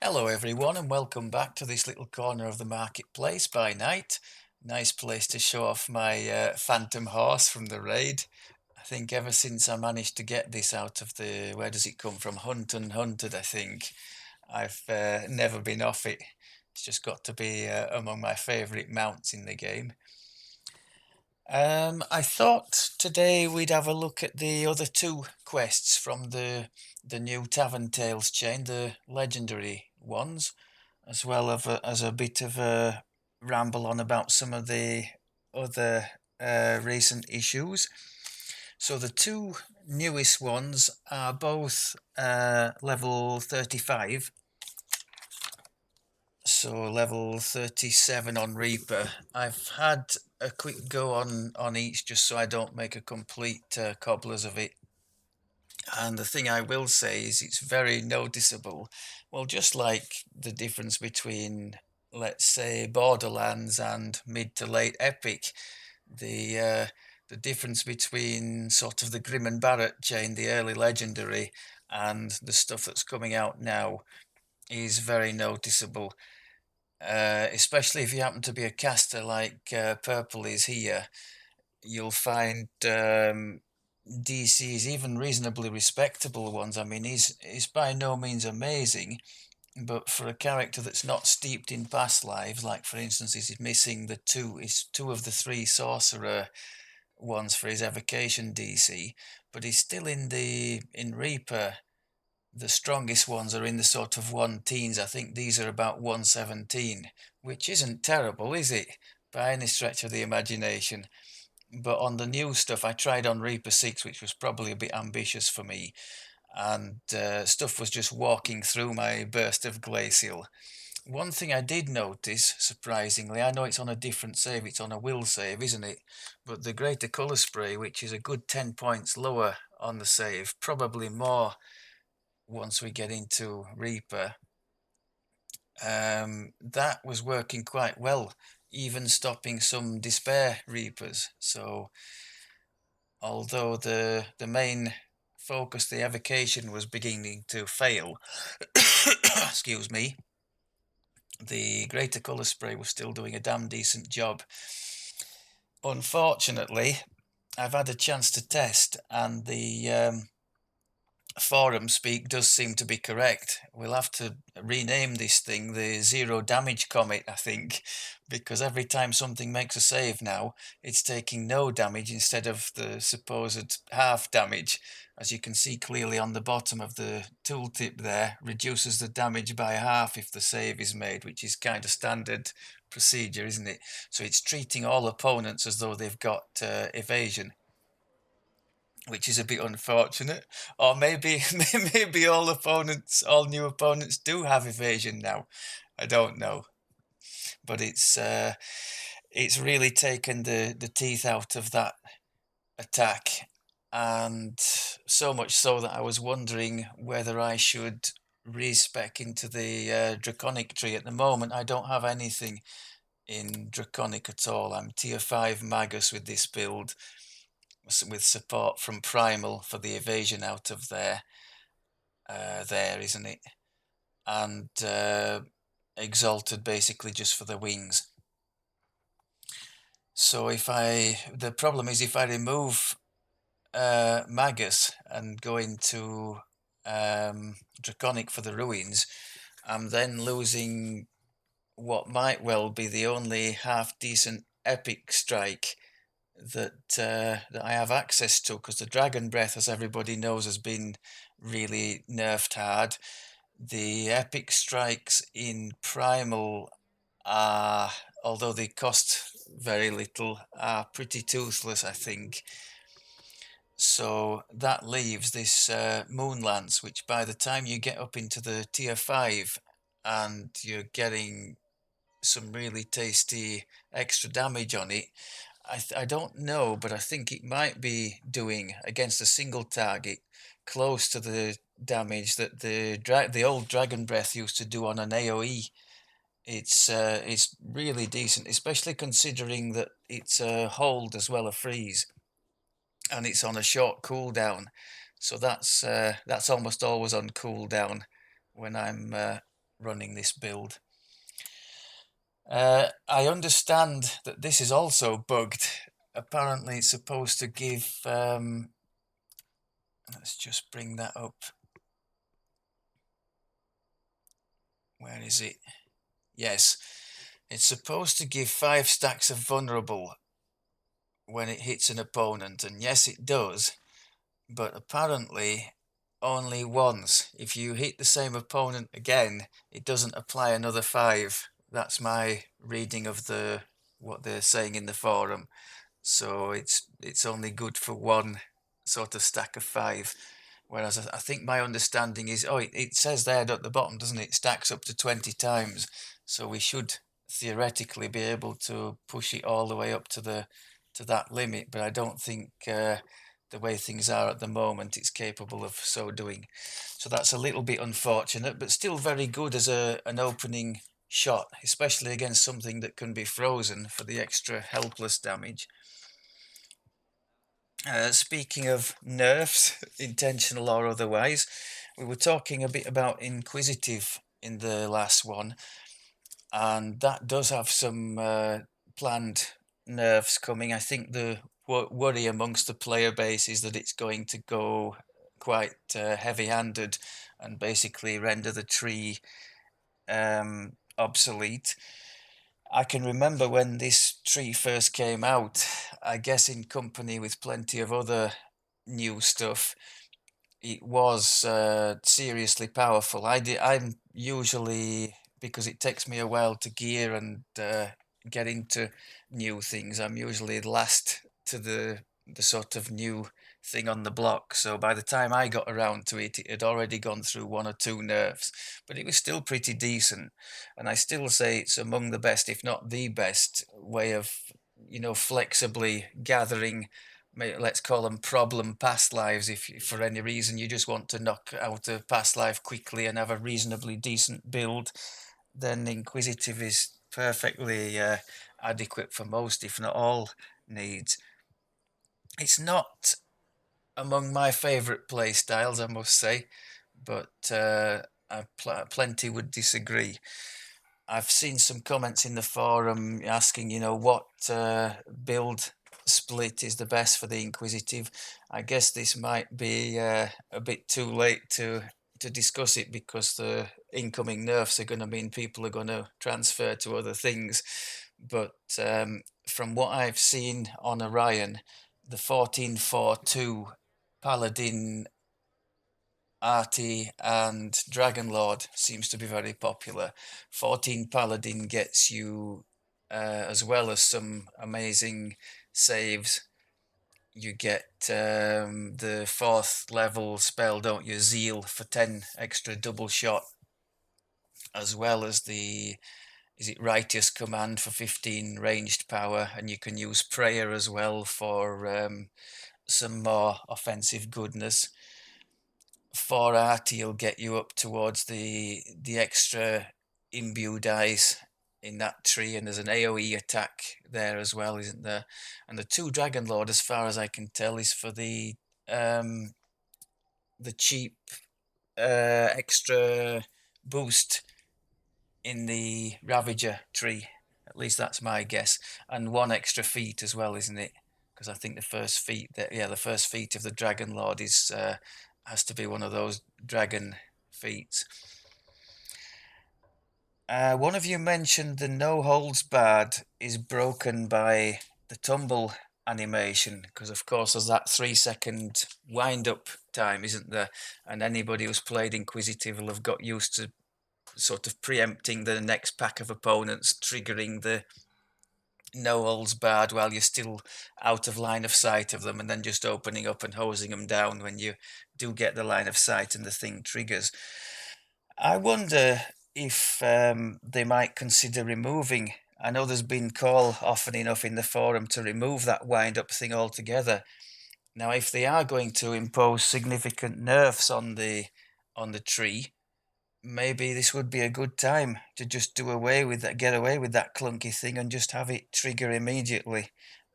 Hello everyone and welcome back to this little corner of the marketplace by night. Nice place to show off my phantom horse from the raid. I think ever since I managed to get this out of the, where does it come from? Hunt and Hunted, I think. I've never been off it. It's just got to be among my favourite mounts in the game. I thought today we'd have a look at the other two quests from the new Tavern Tales chain, the legendary ones, as well as a bit of a ramble on about some of the other recent issues. So the two newest ones are both level 35. So level 37 on Reaper. I've had a quick go on each just so I don't make a complete cobblers of it. And the thing I will say is it's very noticeable. Well, just like the difference between, let's say, Borderlands and mid to late Epic, the difference between sort of the Grim and Barrett chain, the early legendary, and the stuff that's coming out now is very noticeable. Especially if you happen to be a caster like Purple is here, you'll find DC's even reasonably respectable ones. I mean, he's by no means amazing, but for a character that's not steeped in past lives, like for instance, he's missing is two of the three sorcerer ones for his evocation DC, but he's still in Reaper. The strongest ones are in the sort of 1 teens. I think these are about 117, which isn't terrible, is it? By any stretch of the imagination. But on the new stuff, I tried on Reaper 6, which was probably a bit ambitious for me, and stuff was just walking through my burst of glacial. One thing I did notice, surprisingly, I know it's on a different save, it's on a will save, isn't it? But the greater colour spray, which is a good 10 points lower on the save, probably more once we get into Reaper, that was working quite well, even stopping some Despair Reapers. So although the main focus, the evocation, was beginning to fail, excuse me, the greater colour spray was still doing a damn decent job. Unfortunately, I've had a chance to test, and the forum speak does seem to be correct. We'll have to rename this thing the zero damage comet, I think, because every time something makes a save now, it's taking no damage instead of the supposed half damage. As you can see clearly on the bottom of the tooltip there, reduces the damage by half if the save is made, which is kind of standard procedure, isn't it? So it's treating all opponents as though they've got evasion, which is a bit unfortunate. Or maybe maybe all new opponents do have evasion now. I don't know, but it's really taken the teeth out of that attack, and so much so that I was wondering whether I should respec into the draconic tree. At the moment, I don't have anything in draconic at all. I'm tier 5 magus with this build, with support from Primal for the evasion out of there, isn't it? And Exalted basically just for the wings. So the problem is if I remove Magus and go into Draconic for the ruins, I'm then losing what might well be the only half decent epic strike that I have access to, because the Dragon Breath, as everybody knows, has been really nerfed hard. The epic strikes in Primal are, although they cost very little, are pretty toothless, I think. So that leaves this Moonlance, which by the time you get up into the tier 5 and you're getting some really tasty extra damage on it, I don't know, but I think it might be doing against a single target close to the damage that the old Dragon Breath used to do on an AoE. It's really decent, especially considering that it's a hold as well, a freeze, and it's on a short cooldown. So that's almost always on cooldown when I'm running this build. I understand that this is also bugged. Apparently it's supposed to give, let's just bring that up. Where is it? Yes, it's supposed to give 5 stacks of vulnerable when it hits an opponent, and yes, it does, but apparently only once. If you hit the same opponent again, it doesn't apply another 5. That's my reading of what they're saying in the forum. So it's only good for one sort of stack of 5. Whereas I think my understanding is, it says there at the bottom, doesn't it? Stacks up to 20 times. So we should theoretically be able to push it all the way up to that limit. But I don't think the way things are at the moment, it's capable of so doing. So that's a little bit unfortunate, but still very good as an opening shot, especially against something that can be frozen for the extra helpless damage. Speaking of nerfs, intentional or otherwise, we were talking a bit about Inquisitive in the last one, and that does have some planned nerfs coming. I think the worry amongst the player base is that it's going to go quite heavy-handed and basically render the tree obsolete. I can remember when this tree first came out, I guess in company with plenty of other new stuff, it was seriously powerful. I'm usually, because it takes me a while to gear and get into new things, I'm usually last to the sort of new thing on the block. So by the time I got around to it, it had already gone through 1 or 2 nerfs, but it was still pretty decent. And I still say it's among the best, if not the best, way of, flexibly gathering, let's call them problem past lives. If for any reason you just want to knock out a past life quickly and have a reasonably decent build, then Inquisitive is perfectly adequate for most, if not all, needs. It's not among my favorite play styles, I must say, but plenty would disagree. I've seen some comments in the forum asking, what build split is the best for the Inquisitive. I guess this might be a bit too late to discuss it, because the incoming nerfs are going to mean people are going to transfer to other things. But from what I've seen on Orion, the 1442 Paladin, Arty and Dragonlord seems to be very popular. 14 Paladin gets you, as well as some amazing saves, you get the 4th level spell, don't you, Zeal, for 10 extra double shot, as well as the, is it Righteous Command for 15 ranged power, and you can use Prayer as well for some more offensive goodness. 4 Arty will get you up towards the extra imbue dice in that tree, and there's an AoE attack there as well, isn't there? And the 2 Dragonlord, as far as I can tell, is for the cheap extra boost in the Ravager tree. At least that's my guess. And 1 extra feat as well, isn't it? Because I think the first feat the first feat of the Dragonlord is has to be one of those dragon feats. One of you mentioned the no holds barred is broken by the tumble animation, because of course there's that 3-second wind up time, isn't there? And anybody who's played Inquisitive will have got used to sort of preempting the next pack of opponents, triggering the no holds barred while you're still out of line of sight of them, and then just opening up and hosing them down when you do get the line of sight and the thing triggers. I wonder if they might consider removing. I know there's been call often enough in the forum to remove that wind up thing altogether. Now, if they are going to impose significant nerfs on the tree, maybe this would be a good time to just do away with that, get away with that clunky thing, and just have it trigger immediately,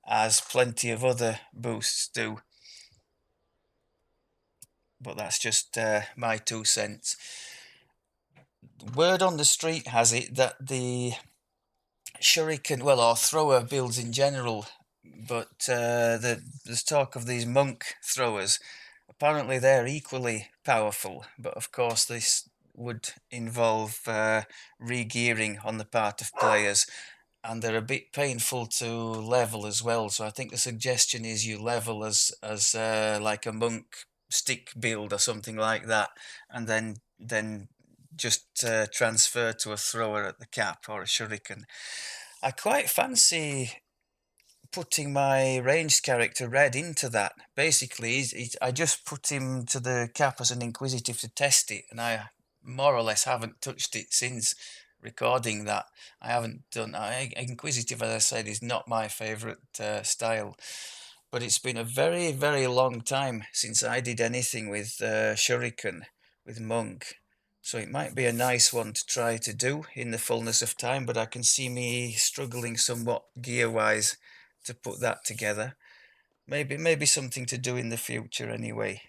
as plenty of other boosts do. But that's just my 2 cents. word on the street has it that the shuriken, well, or thrower builds in general, but there's talk of these monk throwers. Apparently, they're equally powerful, but of course, this would involve re-gearing on the part of players, and they're a bit painful to level as well. So I think the suggestion is you level as like a monk stick build or something like that, and then just transfer to a thrower at the cap or a shuriken. I quite fancy putting my ranged character Red into that. Basically, I just put him to the cap as an inquisitive to test it, and I more or less haven't touched it since recording that. I haven't done. Inquisitive, as I said, is not my favourite style, but it's been a very, very long time since I did anything with Shuriken, with Monk. So it might be a nice one to try to do in the fullness of time, but I can see me struggling somewhat gear-wise to put that together. Maybe something to do in the future anyway.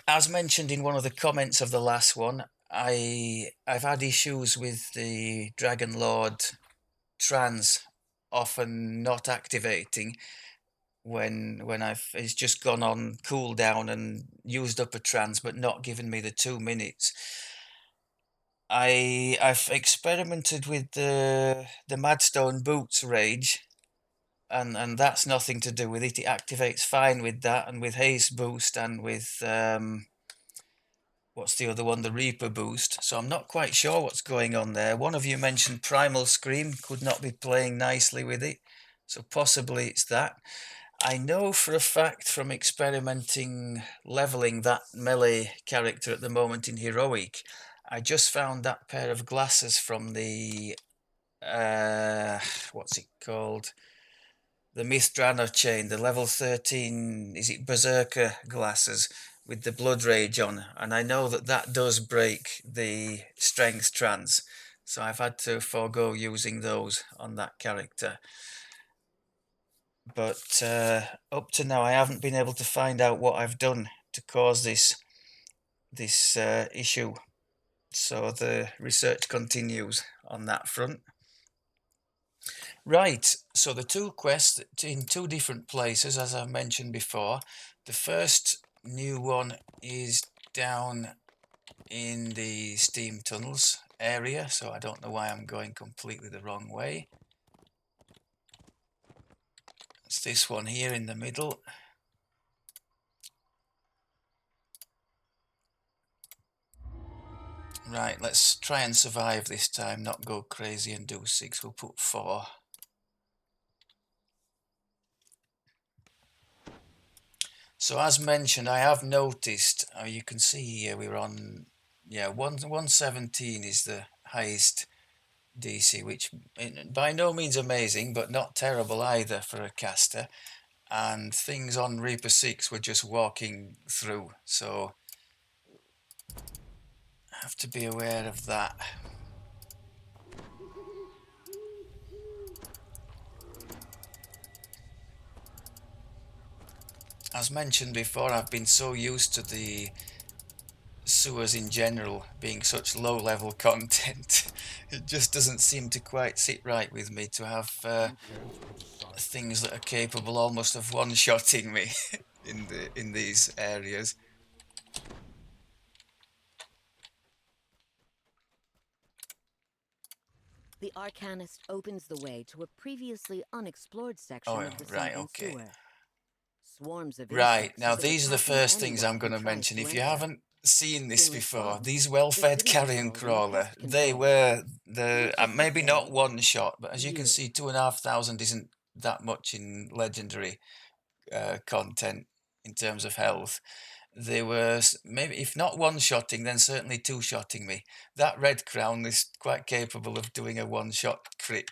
As mentioned in one of the comments of the last one, I've had issues with the Dragon Lord trans often not activating when it's just gone on cooldown and used up a trans but not given me the 2 minutes. I've experimented with the Madstone Boots rage, and that's nothing to do with it. It activates fine with that and with haste boost and with what's the other one, the Reaper boost. So I'm not quite sure what's going on there. One of you mentioned Primal Scream could not be playing nicely with it, so possibly it's that. I know for a fact from experimenting leveling that melee character at the moment in Heroic, I just found that pair of glasses from the what's it called? The Mithranor chain, the level 13, is it Berserker glasses with the Blood Rage on, and I know that does break the strength trans, so I've had to forego using those on that character. But up to now, I haven't been able to find out what I've done to cause this issue. So the research continues on that front. Right, so the two quests in two different places, as I mentioned before. The first new one is down in the steam tunnels area, so I don't know why I'm going completely the wrong way. It's this one here in the middle. Right, let's try and survive this time, not go crazy and do 6. We'll put 4. So as mentioned, I have noticed, you can see here we're on, 117 is the highest DC, which by no means amazing, but not terrible either for a caster. And things on Reaper 6 were just walking through, so I have to be aware of that. As mentioned before, I've been so used to the sewers in general being such low level content. It just doesn't seem to quite sit right with me to have things that are capable almost of one-shotting me in these areas. The Arcanist opens the way to a previously unexplored section of the sunken sewer. Swarms of Right, now these are the first things I'm going to mention. If you haven't seen this before, these well-fed carrion crawler, they were maybe not one shot, but as you can see, 2,500 isn't that much in legendary content in terms of health. They were maybe, if not one-shotting, then certainly two-shotting me. That red crown is quite capable of doing a one-shot crit.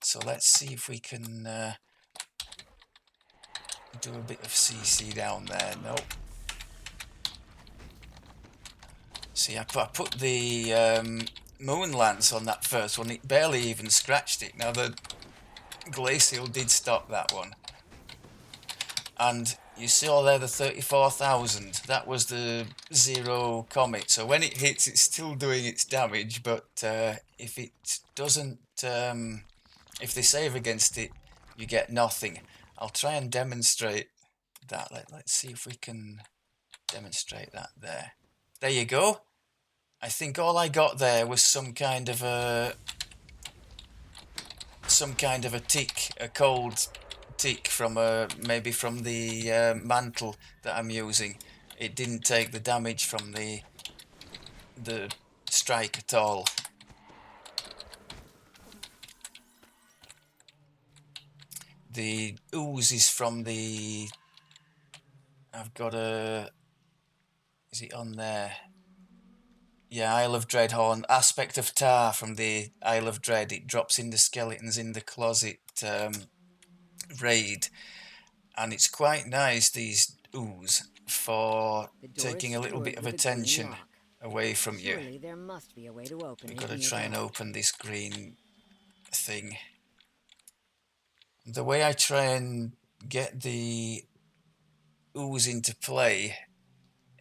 So let's see if we can do a bit of CC down there. Nope. See, I put the moon lance on that first one. It barely even scratched it. Now the glacial did stop that one, and You saw there the 34,000. That was the zero comet. So when it hits, it's still doing its damage. But if it doesn't, if they save against it, you get nothing. I'll try and demonstrate that. Let's see if we can demonstrate that there. There you go. I think all I got there was some kind of a tick, a cold tick from maybe from the mantle that I'm using. It didn't take the damage from the strike at all. The ooze is from the. I've got a. Is it on there? Yeah, Isle of Dreadhorn. Aspect of Tar from the Isle of Dread. It drops in the skeletons in the closet raid. And it's quite nice, these ooze, for taking a little bit of attention away from you. Surely there must be a way to open We've it got to try and open this green thing. The way I try and get the ooze into play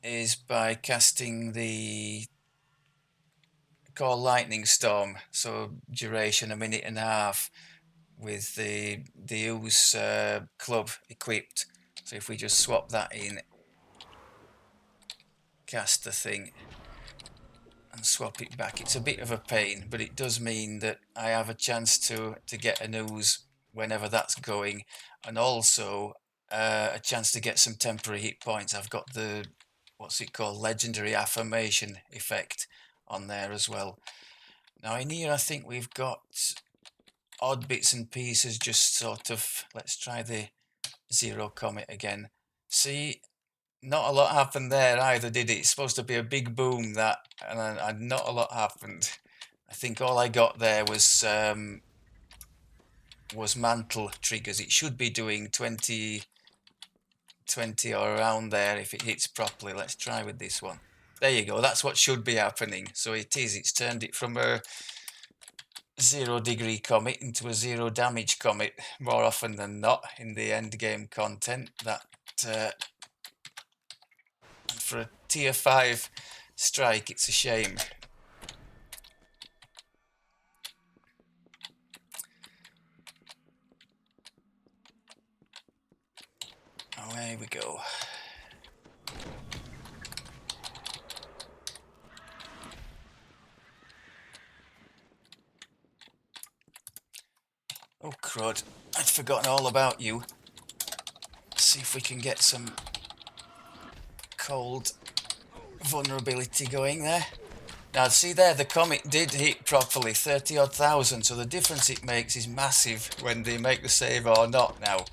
is by casting the Core Lightning Storm, so duration 1.5 minutes with the ooze club equipped. So if we just swap that in, cast the thing and swap it back, it's a bit of a pain, but it does mean that I have a chance to get an ooze whenever that's going, and also a chance to get some temporary hit points. I've got the, what's it called, legendary affirmation effect on there as well. Now in here I think we've got odd bits and pieces, just sort of, let's try the zero comet again. See, not a lot happened there either, did it? It's supposed to be a big boom, that, and not a lot happened. I think all I got there was mantle triggers. It should be doing 20 or around there if it hits properly. Let's try with this one. There you go. That's what should be happening. So it is. It's turned it from a 0-degree comet into a 0 damage comet more often than not in the end game content. That for a tier 5 strike, it's a shame. Away we go. Oh crud, I'd forgotten all about you. Let's see if we can get some cold vulnerability going there. Now see there, the comet did hit properly, 30 odd thousand, so the difference it makes is massive when they make the save or not now.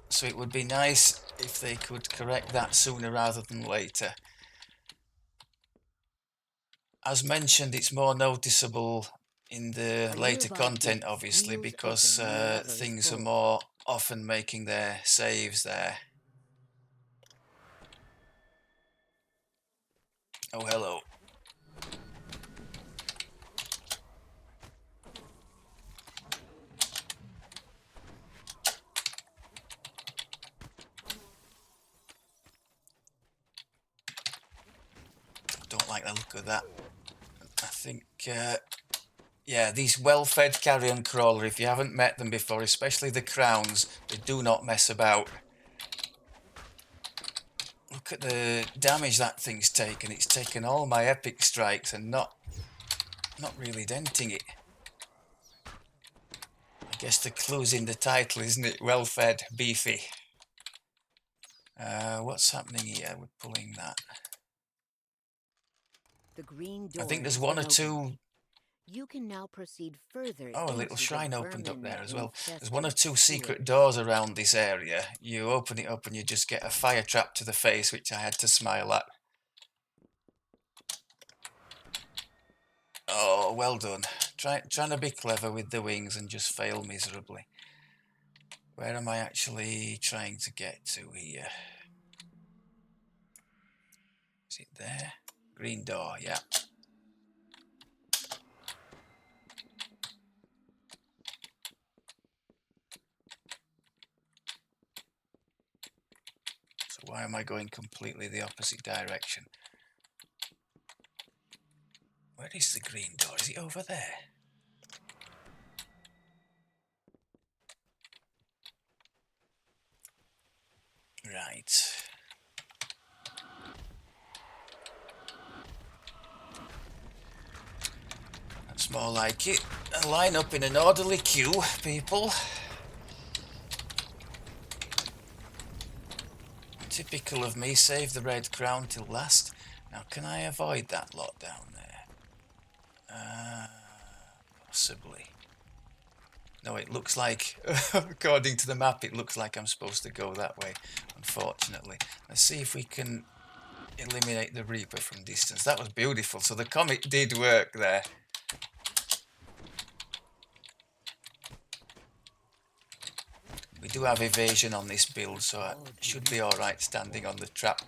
So it would be nice if they could correct that sooner rather than later. As mentioned, it's more noticeable in the later content, obviously, because things are more often making their saves there. Oh, hello. Don't like the look of that. I think, yeah, these well-fed carrion crawler, if you haven't met them before, especially the crowns, they do not mess about. Look at the damage that thing's taken. It's taken all my epic strikes and not really denting it. I guess the clue's in the title, isn't it? Well-fed, beefy. What's happening here? We're pulling that. The green door, I think there's one or two. You can now proceed further. Oh, a little shrine opened up there as well. There's one or two secret doors around this area. You open it up and you just get a fire trap to the face, which I had to smile at. Oh, well done. Trying to be clever with the wings and just fail miserably. Where am I actually trying to get to here? Is it there? Green door, yeah. Why am I going completely the opposite direction? Where is the green door? Is it over there? Right. That's more like it. And line up in an orderly queue, people. Typical of me, save the red crown till last. Now, can I avoid that lot down there? Possibly. No, it looks like, according to the map, it looks like I'm supposed to go that way, unfortunately. Let's see if we can eliminate the Reaper from distance. That was beautiful. So the Comet did work there. We do have evasion on this build, so I should be alright standing on the trap.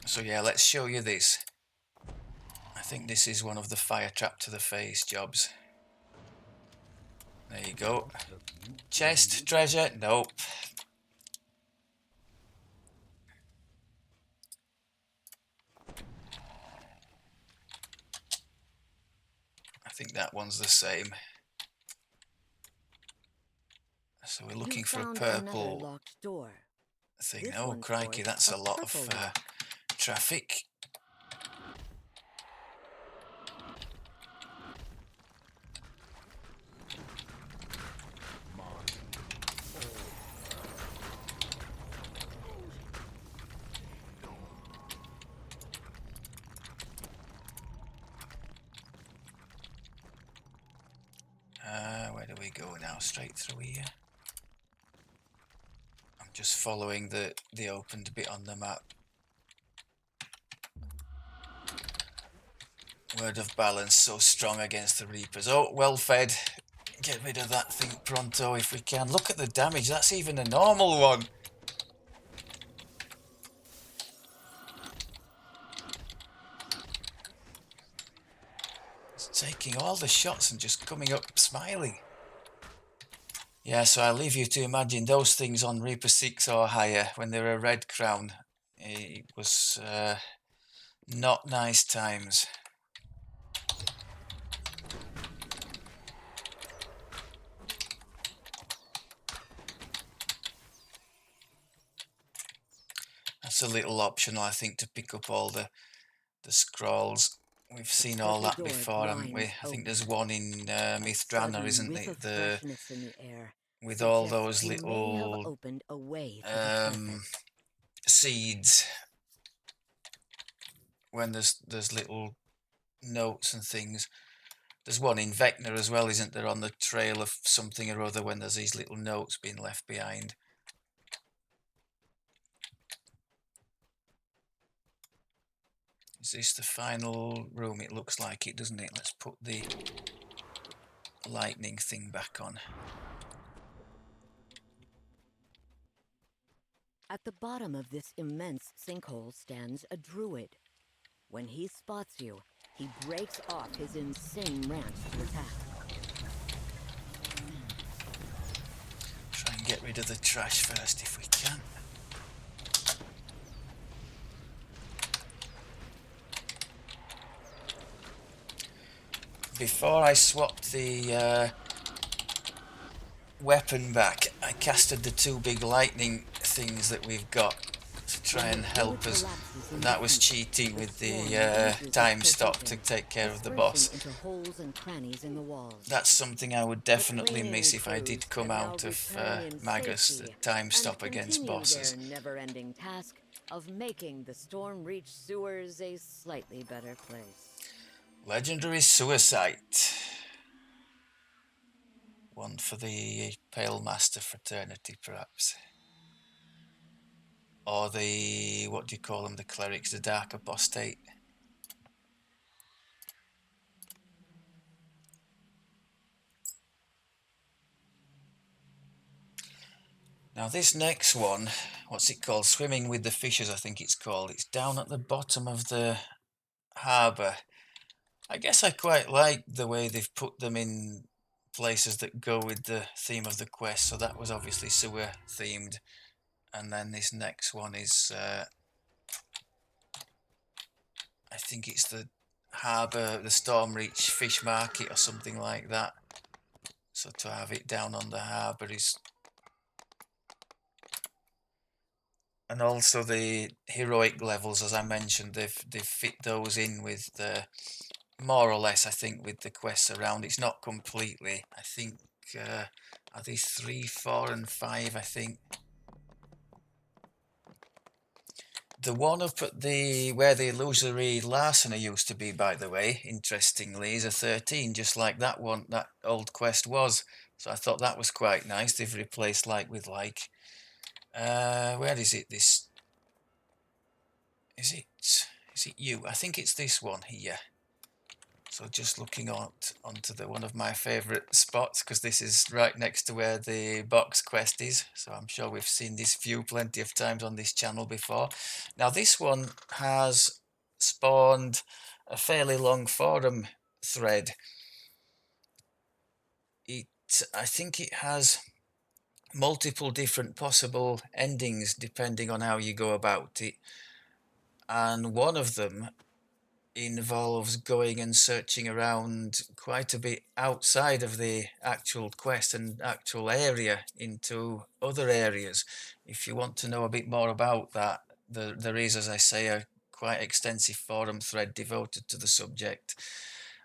So yeah, let's show you this. I think this is one of the fire trap to the face jobs. There you go. Chest, treasure, nope. I think that one's the same. So we're looking for a purple locked door. thing. Oh crikey, that's a lot of traffic. Where do we go now? Straight through here? I'm just following the opened bit on the map. Word of balance, so strong against the Reapers. Oh, well fed. Get rid of that thing pronto if we can. Look at the damage, that's even a normal one. It's taking all the shots and just coming up smiling. Yeah, so I'll leave you to imagine those things on Reaper 6 or higher when they're a red crown. It was not nice times. That's a little optional, I think, to pick up all the scrolls. We've seen all that before, haven't we? I think there's one in Mithranna, isn't it? With all those little seeds. When there's little notes and things. There's one in Vecna as well, isn't there, on the trail of something or other when there's these little notes being left behind. Is this the final room? It looks like it, doesn't it? Let's put the lightning thing back on. At the bottom of this immense sinkhole stands a druid. When he spots you, he breaks off his insane rant to attack. Try and get rid of the trash first if we can. Before I swapped the weapon back, I casted the two big lightning things that we've got to try and help us. And that was cheating with the time stop to take care of the boss. That's something I would definitely miss if I did come out of Magus, the time stop against bosses. Their never-ending task of making the Stormreach sewers a slightly better place. Legendary Suicide. One for the Pale Master Fraternity, perhaps. Or the, what do you call them, the clerics, the Dark Apostate. Now this next one, what's it called? Swimming with the Fishes, I think it's called. It's down at the bottom of the harbour. I guess I quite like the way they've put them in places that go with the theme of the quest. So that was obviously sewer themed, and then this next one is, I think it's the harbour, the Stormreach fish market or something like that. So to have it down on the harbour is, and also the heroic levels, as I mentioned, they've fit those in with the more or less, I think, with the quests around. It's not completely. I think are these 3, 4, and 5? I think the one up at the where the illusory larceny used to be, by the way, interestingly, is a 13, just like that one, that old quest was. So I thought that was quite nice. They've replaced like with like. Where is it? This is it. Is it you? I think it's this one here. So just looking onto the one of my favourite spots, because this is right next to where the box quest is. So I'm sure we've seen this view plenty of times on this channel before. Now this one has spawned a fairly long forum thread. I think it has multiple different possible endings depending on how you go about it. And one of them involves going and searching around quite a bit outside of the actual quest and actual area into other areas. If you want to know a bit more about that, there is, as I say, a quite extensive forum thread devoted to the subject.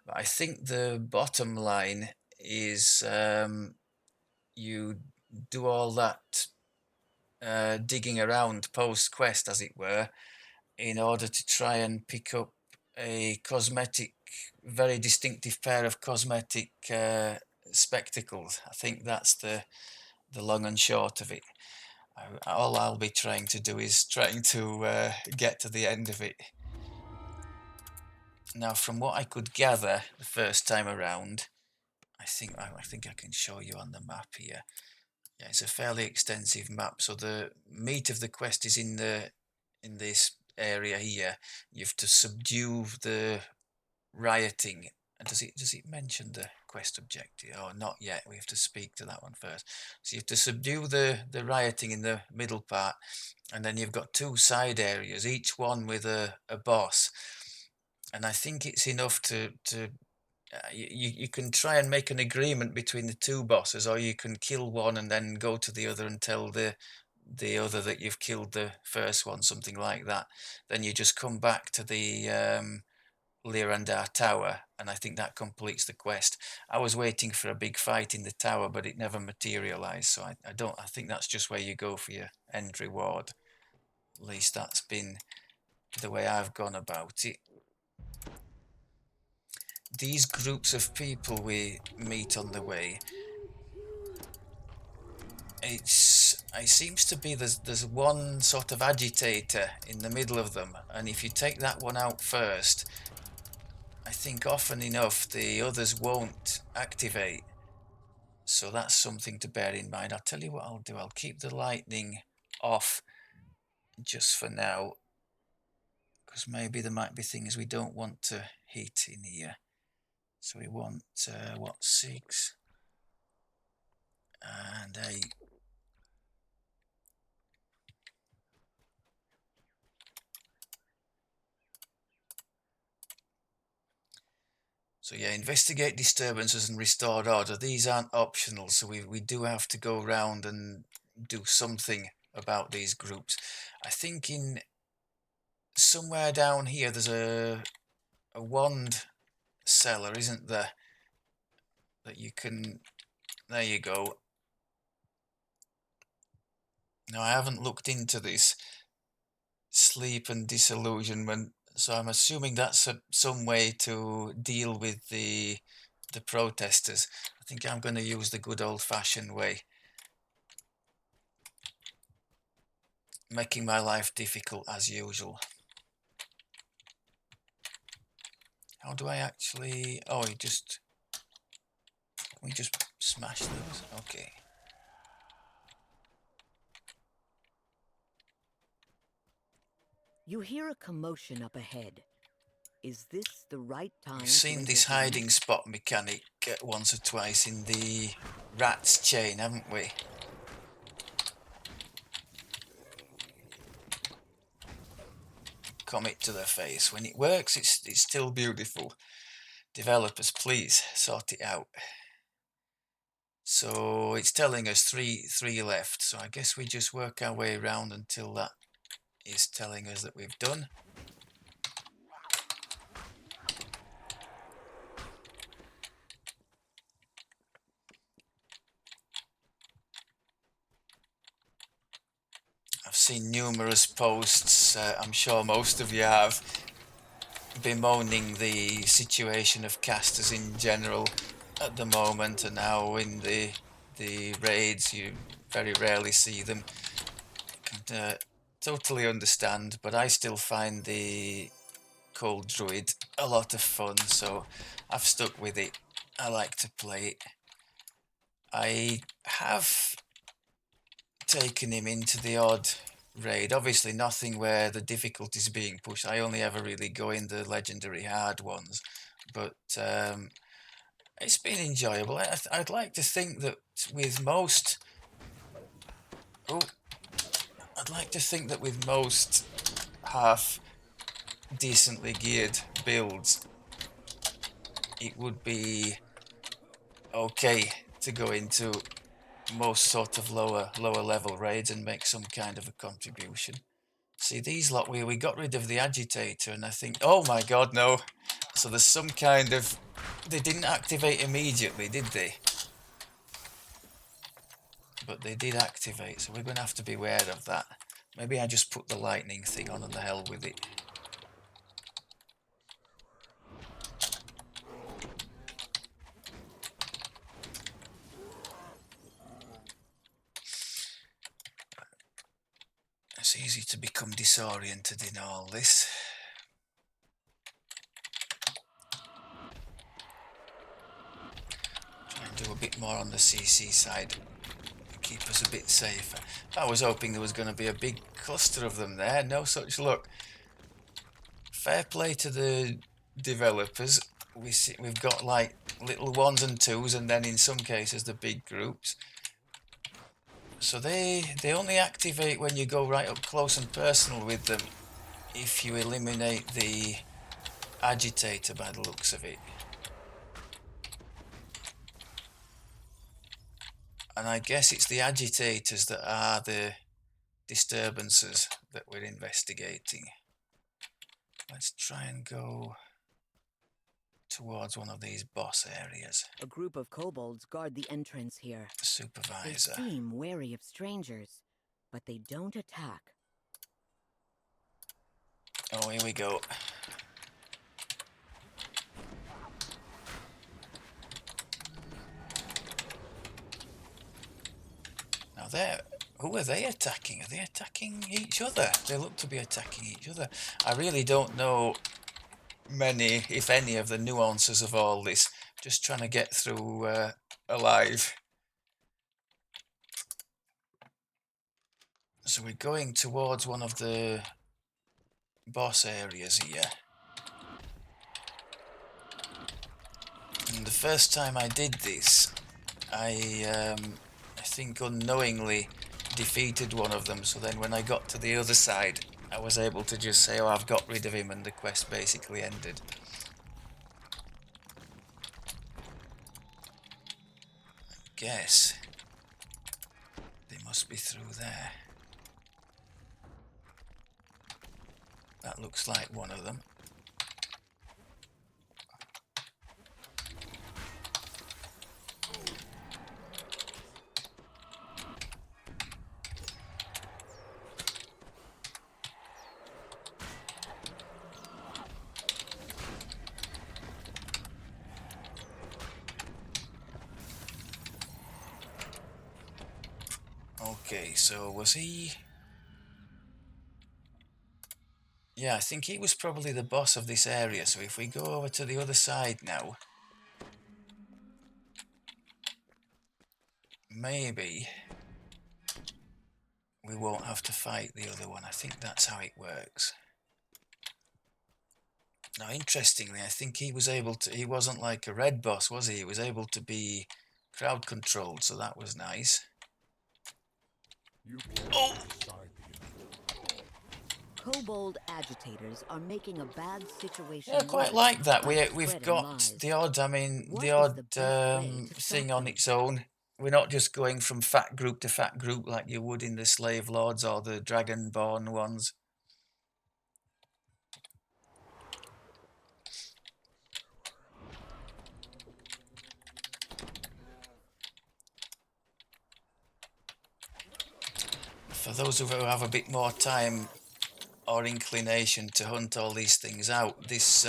But I think the bottom line is you do all that digging around post quest, as it were, in order to try and pick up a cosmetic, very distinctive pair of cosmetic spectacles. I think that's the long and short of it. All I'll be trying to do is trying to get to the end of it. Now, from what I could gather the first time around, I think I can show you on the map here. Yeah, it's a fairly extensive map. So the meat of the quest is in this area here. You have to subdue the rioting. And does it mention the quest objective? Oh, not yet. We have to speak to that one first. So you have to subdue the rioting in the middle part, and then you've got 2 side areas, each one with a boss. And I think it's enough to you can try and make an agreement between the 2 bosses, or you can kill one and then go to the other and tell the other that you've killed the first one, something like that. Then you just come back to the Lyrandar Tower, and I think that completes the quest. I was waiting for a big fight in the tower, but it never materialized, so I think that's just where you go for your end reward. At least that's been the way I've gone about it. These groups of people we meet on the way, it seems to be there's one sort of agitator in the middle of them, and if you take that one out first, I think often enough the others won't activate. So that's something to bear in mind. I'll tell you what I'll do. I'll keep the lightning off just for now, because maybe there might be things we don't want to hit in here. So we want, what, 6 and 8. So yeah, investigate disturbances and restore order. These aren't optional, so we do have to go around and do something about these groups. I think in somewhere down here there's a wand cellar, isn't there? That you can. There you go. Now I haven't looked into this sleep and disillusionment, so I'm assuming that's some way to deal with the protesters. I think I'm going to use the good old-fashioned way, making my life difficult as usual. How do I actually... Oh, can we just smash those? Okay. You hear a commotion up ahead. Is this the right time We've to seen this intervene? hiding spot mechanic once or twice in the rats chain, haven't we? Comet to their face. When it works, it's still beautiful. Developers, please sort it out. So it's telling us three left. So I guess we just work our way around until that is telling us that we've done. I've seen numerous posts, I'm sure most of you have, bemoaning the situation of casters in general at the moment, and now in the raids you very rarely see them. Can totally understand, but I still find the Cold Druid a lot of fun, so I've stuck with it. I like to play it. I have taken him into the odd raid, obviously nothing where the difficulty is being pushed. I only ever really go in the legendary hard ones, but it's been enjoyable. I'd like to think that with most I'd like to think that with most half decently geared builds it would be okay to go into most sort of lower level raids and make some kind of a contribution. See, these lot, we got rid of the agitator, and I think, oh my god, no. So there's some kind of... They didn't activate immediately, did they? But they did activate, so we're going to have to be aware of that. Maybe I just put the lightning thing on and the hell with it. It's easy to become disoriented in all this. Try and do a bit more on the CC side. Keep us a bit safer. I was hoping there was going to be a big cluster of them there. No such luck. Fair play to the developers. We've got like little ones and twos, and then in some cases the big groups. So they only activate when you go right up close and personal with them, if you eliminate the agitator by the looks of it. And I guess it's the agitators that are the disturbances that we're investigating. Let's try and go towards one of these boss areas. A group of kobolds guard the entrance here. Supervisor. They seem wary of strangers, but they don't attack. Oh, here we go. Now who are they attacking? Are they attacking each other? They look to be attacking each other. I really don't know many, if any, of the nuances of all this. Just trying to get through alive. So we're going towards one of the boss areas here. And the first time I did this, I think unknowingly defeated one of them, so then when I got to the other side I was able to just say, oh, I've got rid of him, and the quest basically ended. I guess they must be through there. That looks like one of them. Okay, so was he... Yeah, I think he was probably the boss of this area, so if we go over to the other side now, maybe we won't have to fight the other one. I think that's how it works. Now, interestingly, I think he was able to, he wasn't like a red boss, was he? He was able to be crowd controlled, so that was nice. Oh! Kobold agitators are making a bad situation Yeah, I quite worse like that. by We've spreading got lies. the odd, I mean, What the is odd the best way to stop thing on them? its own. We're not just going from fat group to fat group like you would in the Slave Lords or the Dragonborn ones. For those who have a bit more time or inclination to hunt all these things out, this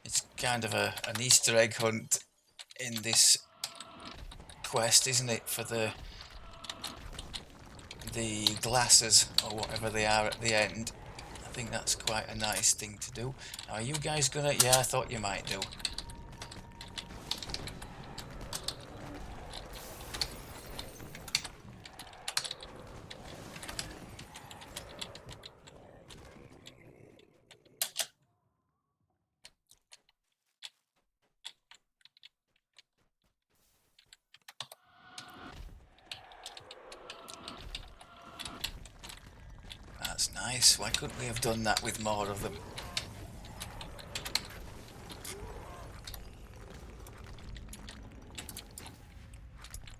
it's kind of an Easter egg hunt in this quest, isn't it? For the glasses or whatever they are at the end. I think that's quite a nice thing to do. Are you guys gonna? Yeah, I thought you might do. That's nice. Why couldn't we have done that with more of them?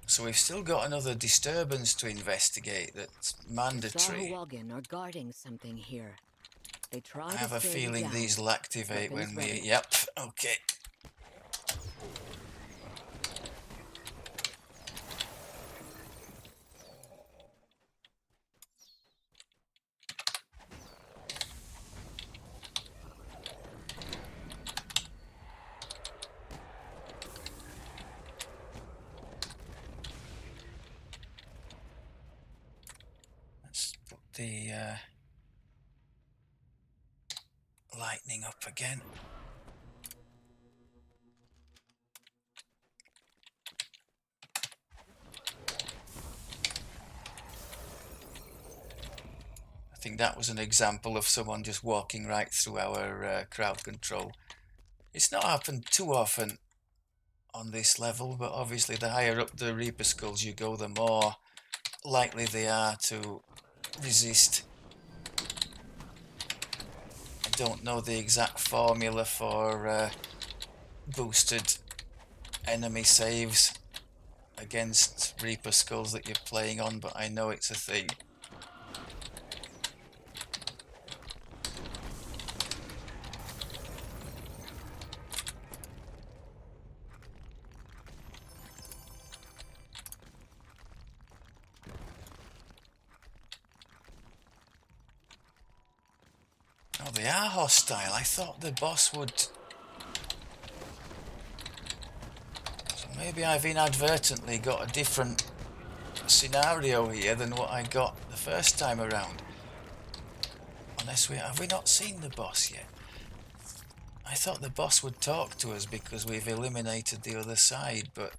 So we've still got another disturbance to investigate that's The mandatory. Sahuagin are guarding something here. They try I to have a stay feeling down. these will activate Weapons when we... ready. Yep, okay. Let's put the lightning up again. I think that was an example of someone just walking right through our crowd control. It's not happened too often on this level, but obviously the higher up the Reaper Skulls you go, the more likely they are to resist. I don't know the exact formula for boosted enemy saves against Reaper Skulls that you're playing on, but I know it's a thing. Oh, they are hostile. I thought the boss would... So maybe I've inadvertently got a different scenario here than what I got the first time around. Unless have we not seen the boss yet? I thought the boss would talk to us because we've eliminated the other side, but...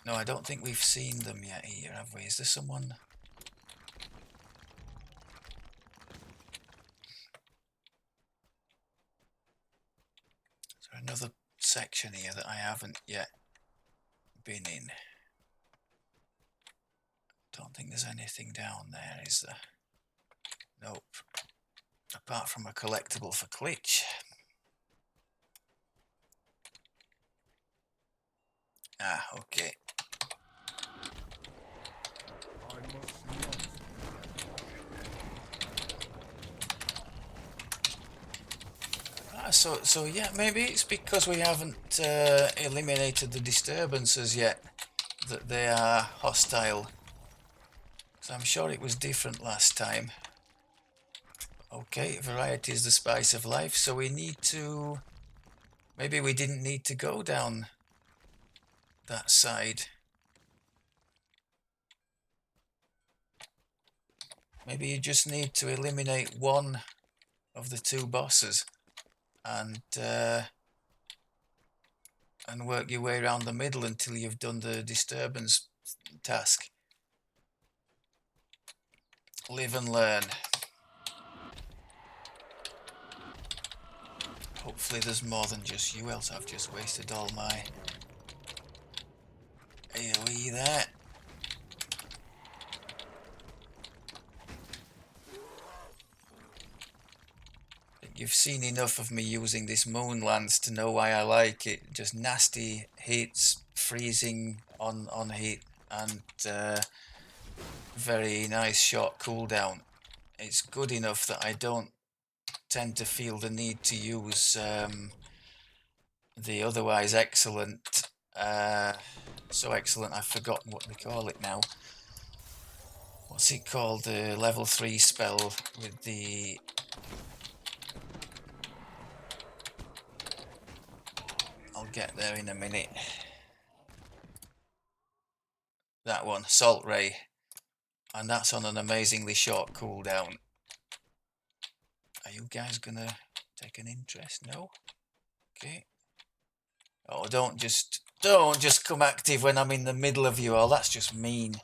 No, I don't think we've seen them yet here, have we? Is there someone... Is there another section here that I haven't yet been in? Don't think there's anything down there, is there? Nope. Apart from a collectible for Glitch. Ah, okay. So yeah, maybe it's because we haven't eliminated the disturbances yet that they are hostile. So I'm sure it was different last time. Okay, variety is the spice of life, so we need to... Maybe we didn't need to go down that side. Maybe you just need to eliminate one of the two bosses and work your way around the middle until you've done the disturbance task. Live and learn. Hopefully there's more than just you, else I've just wasted all my AoE there. You've seen enough of me using this moon lance to know why I like it. Just nasty hits, freezing on hit, and very nice short cooldown. It's good enough that I don't tend to feel the need to use the otherwise excellent, so excellent I've forgotten what they call it now. What's it called? The level 3 spell with the... I'll get there in a minute. That one, Salt Ray. And that's on an amazingly short cooldown. Are you guys gonna take an interest? No? Okay. Oh, don't just come active when I'm in the middle of you all. That's just mean.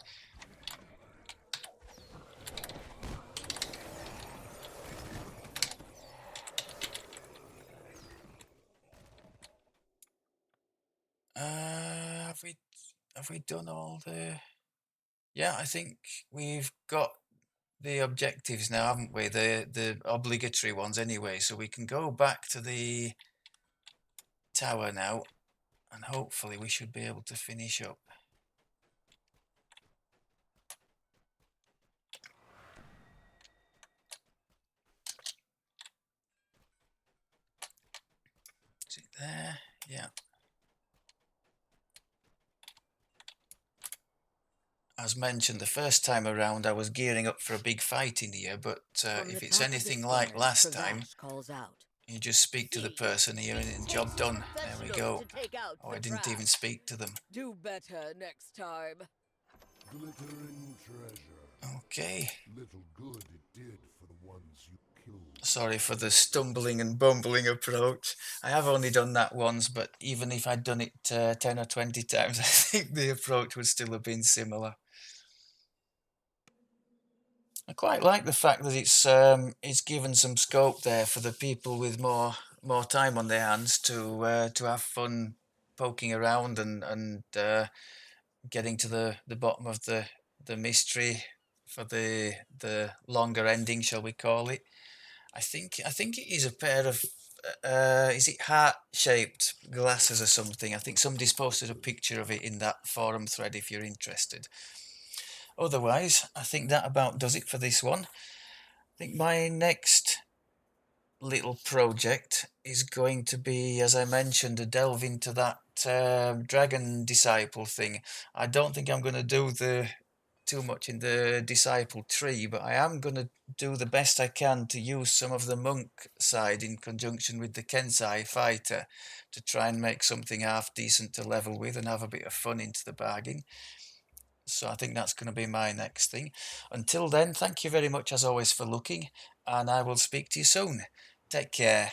Have we done all the... Yeah, I think we've got the objectives now, haven't we? The obligatory ones anyway, so we can go back to the tower now, and hopefully we should be able to finish up. Is it there? Yeah. As mentioned, the first time around I was gearing up for a big fight in here, but if it's anything like last time, you just speak to the person here and job done. There we go. Oh, I didn't even speak to them. Do better next time. Glittering treasure. Okay. Little good it did for the ones you killed. Sorry for the stumbling and bumbling approach. I have only done that once, but even if I'd done it 10 or 20 times, I think the approach would still have been similar. I quite like the fact that it's given some scope there for the people with more time on their hands to have fun poking around and getting to the bottom of the mystery for the longer ending, shall we call it. I think it is a pair of is it heart-shaped glasses or something? I think somebody's posted a picture of it in that forum thread if you're interested. Otherwise, I think that about does it for this one. I think my next little project is going to be, as I mentioned, a delve into that dragon disciple thing. I don't think I'm going to do too much in the disciple tree, but I am going to do the best I can to use some of the monk side in conjunction with the Kensai fighter to try and make something half decent to level with and have a bit of fun into the bargain. So I think that's going to be my next thing. Until then, thank you very much as always for looking, and I will speak to you soon. Take care.